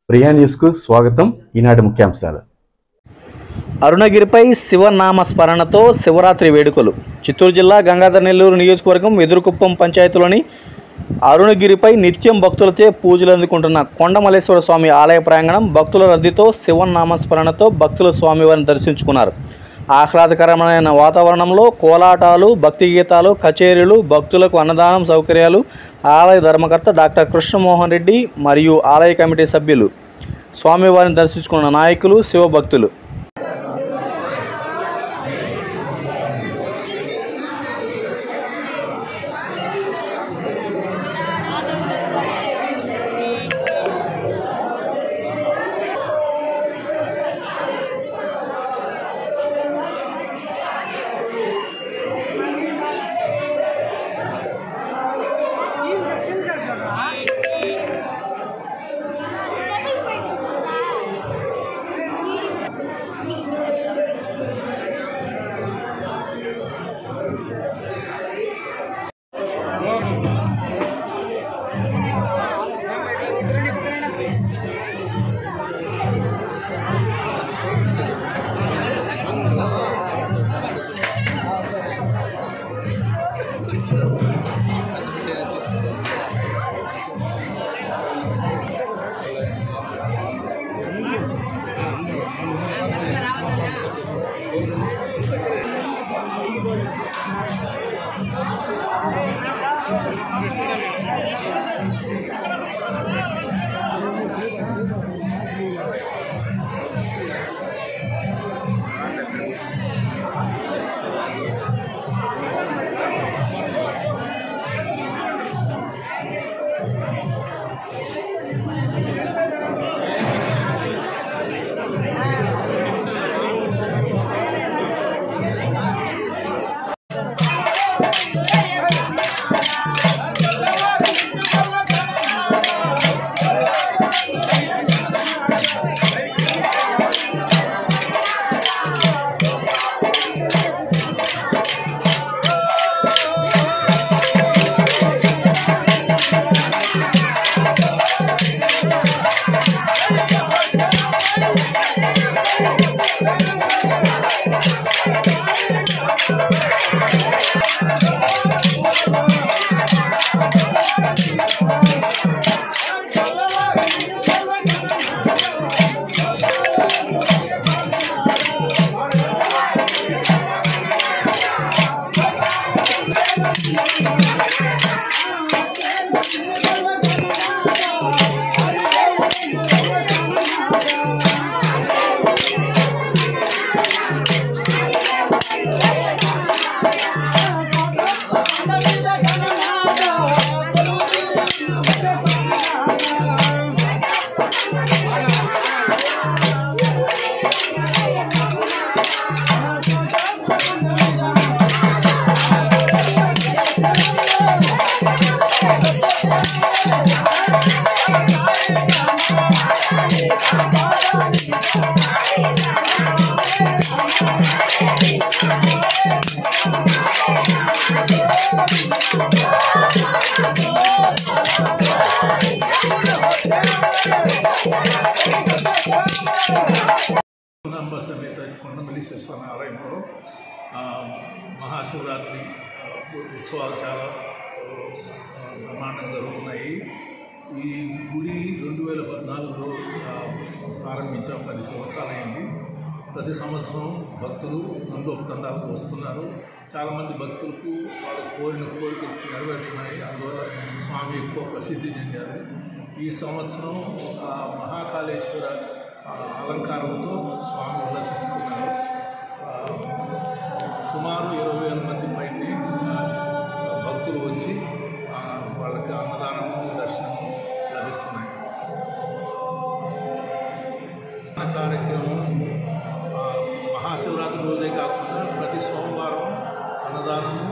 ప్రియా న్యూస్కు స్వాగతం. ఈనాటి ముఖ్యాంశాలు. అరుణగిరిపై శివనామ స్మరణతో శివరాత్రి వేడుకలు. చిత్తూరు జిల్లా గంగాధర నెల్లూరు నియోజకవర్గం ఎదురుకుప్పం పంచాయతీలోని అరుణగిరిపై నిత్యం భక్తులచే పూజలు అందుకుంటున్న కొండమల్లేశ్వర స్వామి ఆలయ ప్రాంగణం భక్తుల రద్దీతో శివనామ స్మరణతో భక్తులు స్వామివారిని దర్శించుకున్నారు. ఆహ్లాదకరమైన వాతావరణంలో కోలాటాలు, భక్తి గీతాలు, కచేరీలు, భక్తులకు అన్నదానం సౌకర్యాలు ఆలయ ధర్మకర్త డాక్టర్ కృష్ణమోహన్ రెడ్డి మరియు ఆలయ కమిటీ సభ్యులు, స్వామివారిని దర్శించుకున్న నాయకులు, శివభక్తులు. సమేత కొండమల్లేశ్వర స్వామి ఆలయంలో మహాశివరాత్రి ఉత్సవాలు చాలా బ్రహ్మాండంగా జరుగుతున్నాయి. ఈ గుడి 2014లో ప్రారంభించాం, 10 సంవత్సరాలైంది. ప్రతి సంవత్సరం భక్తులు తండోపతండాలకు వస్తున్నారు. చాలామంది భక్తులకు వాళ్ళు కోరిన కోరికలు నెరవేరుతున్నాయి. అందువల్ల స్వామి ఎక్కువ ప్రసిద్ధి చెందారు. ఈ సంవత్సరం మహాకాళేశ్వర అలంకారంతో స్వామి ఉల్లసిస్తున్నారు. సుమారు 20,000 మంది పైనే భక్తులు వచ్చి వాళ్ళకి అన్నదానము, దర్శనము లభిస్తున్నాయి. కార్యక్రమం మహాశివరాత్రి రోజే కాకుండా ప్రతి సోమవారం అన్నదానము,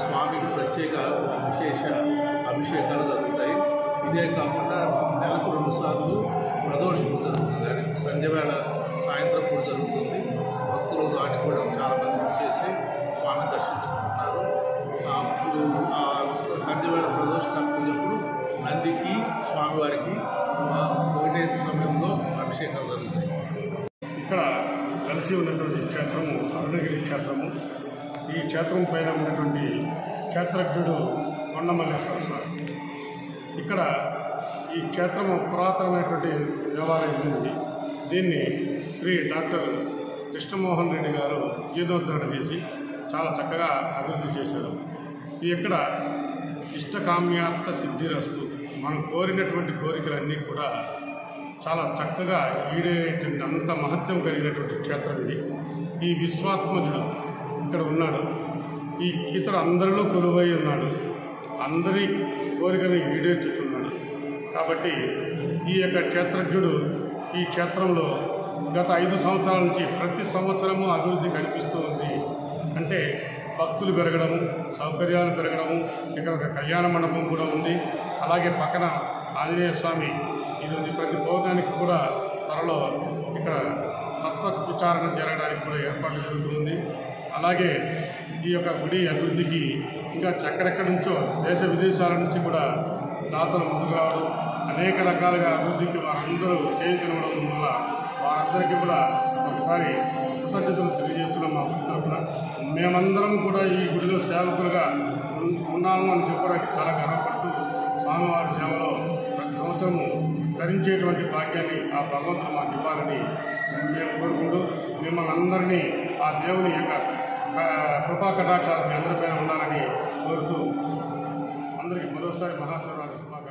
స్వామికి ప్రత్యేక విశేష అభిషేకాలు జరుగుతాయి. ఇదే కాకుండా నెలకు 2 సార్లు ప్రదోష పూజ జరుగుతుంది. అది సంధ్యవేళ సాయంత్రం పూజ జరుగుతుంది. భక్తులు దాన్ని కూడా చాలామంది వచ్చేసి స్వామిని దర్శించుకుంటున్నారు. సంధ్యవేళ ప్రదోష పూజప్పుడు నందికి స్వామివారికి ఒకటే సమయంలో అభిషేకాలు జరుగుతాయి. ఇక్కడ కలిసి ఉన్నటువంటి క్షేత్రము అరుణగిరి క్షేత్రము. ఈ క్షేత్రం పైన ఉన్నటువంటి క్షేత్రజ్ఞుడు కొండమల్లేశ్వర స్వామి. ఇక్కడ ఈ క్షేత్రము పురాతనమైనటువంటి దేవాలయం ఉంది. దీన్ని శ్రీ డాక్టర్ కృష్ణమోహన్ రెడ్డి గారు జీర్ణోద్ధరణ చేసి చాలా చక్కగా అభివృద్ధి చేశారు. ఇక్కడ ఇష్టకామ్యార్థ సిద్ధిరస్తు, మనం కోరినటువంటి కోరికలన్నీ కూడా చాలా చక్కగా ఈడేటువంటి అంత మహత్యం కలిగినటువంటి క్షేత్రం ఇది. ఈ విశ్వాత్మజుడు ఇక్కడ ఉన్నాడు. ఇతడు అందరిలో కొలువై ఉన్నాడు. అందరి కోరికను ఈడేర్చుతున్నాడు. కాబట్టి ఈ యొక్క క్షేత్రజ్ఞుడు ఈ క్షేత్రంలో గత 5 సంవత్సరాల నుంచి ప్రతి సంవత్సరము అభివృద్ధి కనిపిస్తూ ఉంది. అంటే భక్తులు పెరగడము, సౌకర్యాలు పెరగడము, ఇక్కడ ఒక కళ్యాణ మండపం కూడా ఉంది. అలాగే పక్కన ఆంజనేయ స్వామి ఇది ఉంది. ప్రతి భోగానికి కూడా త్వరలో ఇక్కడ తత్వ విచారణ జరగడానికి కూడా ఏర్పాటు జరుగుతుంది. అలాగే ఈ యొక్క గుడి అభివృద్ధికి ఇంకా ఎక్కడెక్కడి నుంచో దేశ విదేశాల నుంచి కూడా దాతలు ముందుకు రావడం, అనేక రకాలుగా అభివృద్ధికి వారందరూ చేయునివ్వడం వల్ల వారందరికీ కూడా ఒకసారి కృతజ్ఞతలు తెలియజేస్తున్నాం. మా గుడి తరఫున మేమందరం కూడా ఈ గుడిలో సేవకులుగా ఉన్నాము అని చెప్పడానికి చాలా గర్వపడుతూ స్వామివారి సేవలో ప్రతి సంవత్సరము ధరించేటువంటి భాగ్యాన్ని ఆ భగవంతుడు మాకు ఇవ్వాలని మేము కోరుకుంటూ మిమ్మల్ని అందరినీ ఆ దేవుని యొక్క కృపా కటాక్షాలు మీ అందరిపైన ఉండాలని కోరుతూ అందరికీ మరోసారి మహాశివరాత్రి శుభాకాంక్షలు.